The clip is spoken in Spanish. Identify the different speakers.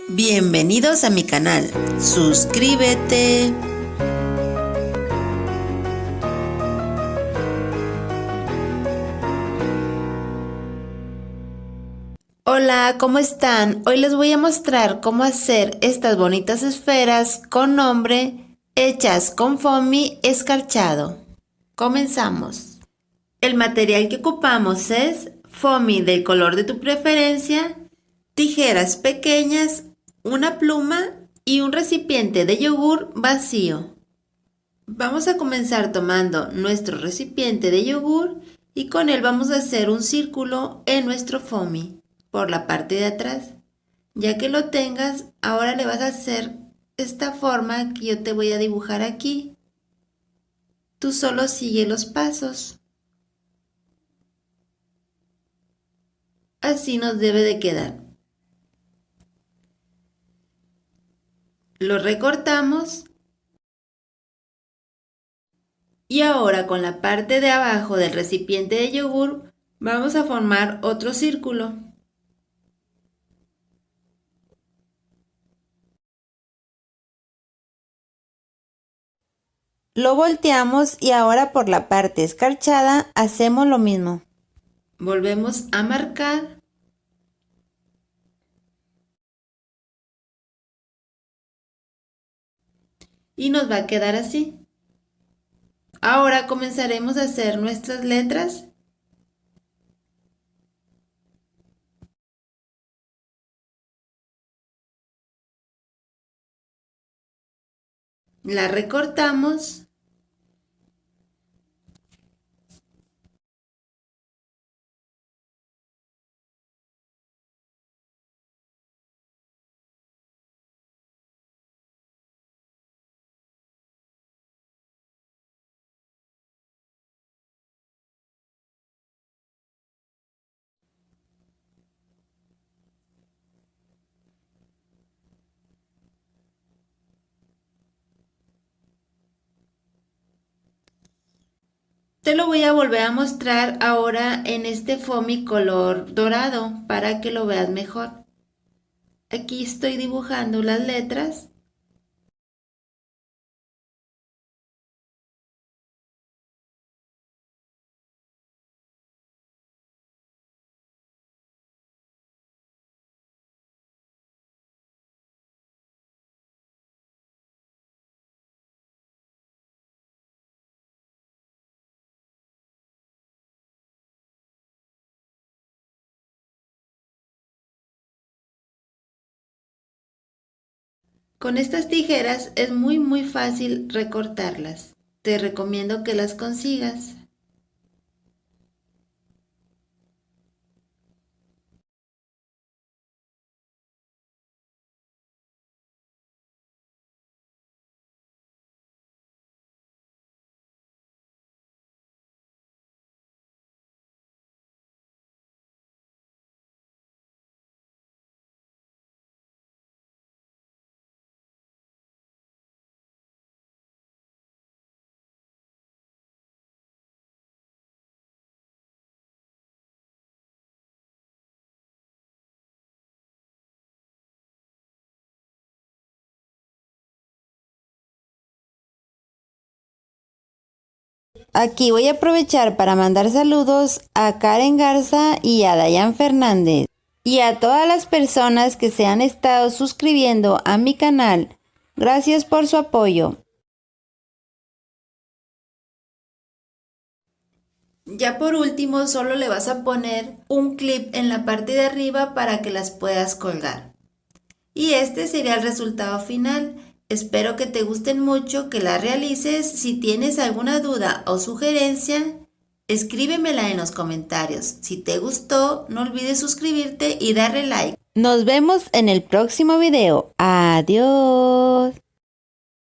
Speaker 1: Bienvenidos a mi canal, suscríbete. Hola, ¿cómo están? Hoy les voy a mostrar cómo hacer estas bonitas esferas con nombre hechas con foamy escarchado. Comenzamos. El material que ocupamos es foamy del color de tu preferencia, tijeras pequeñas, una pluma y un recipiente de yogur vacío. Vamos a comenzar tomando nuestro recipiente de yogur y con él vamos a hacer un círculo en nuestro foamy por la parte de atrás. Ya que lo tengas, ahora le vas a hacer esta forma que yo te voy a dibujar aquí. Tú solo sigue los pasos. Así nos debe de quedar. Lo recortamos y ahora con la parte de abajo del recipiente de yogur vamos a formar otro círculo. Lo volteamos y ahora por la parte escarchada hacemos lo mismo. Volvemos a marcar. Y nos va a quedar así. Ahora comenzaremos a hacer nuestras letras. La recortamos. Te lo voy a volver a mostrar ahora en este foamy color dorado para que lo veas mejor. Aquí estoy dibujando las letras. Con estas tijeras es muy fácil recortarlas. Te recomiendo que las consigas. Aquí voy a aprovechar para mandar saludos a Karen Garza y a Dayan Fernández y a todas las personas que se han estado suscribiendo a mi canal. Gracias por su apoyo. Ya por último, solo le vas a poner un clip en la parte de arriba para que las puedas colgar. Y este sería el resultado final. Espero que te gusten mucho, que las realices. Si tienes alguna duda o sugerencia, escríbemela en los comentarios. Si te gustó, no olvides suscribirte y darle like. Nos vemos en el próximo video. Adiós.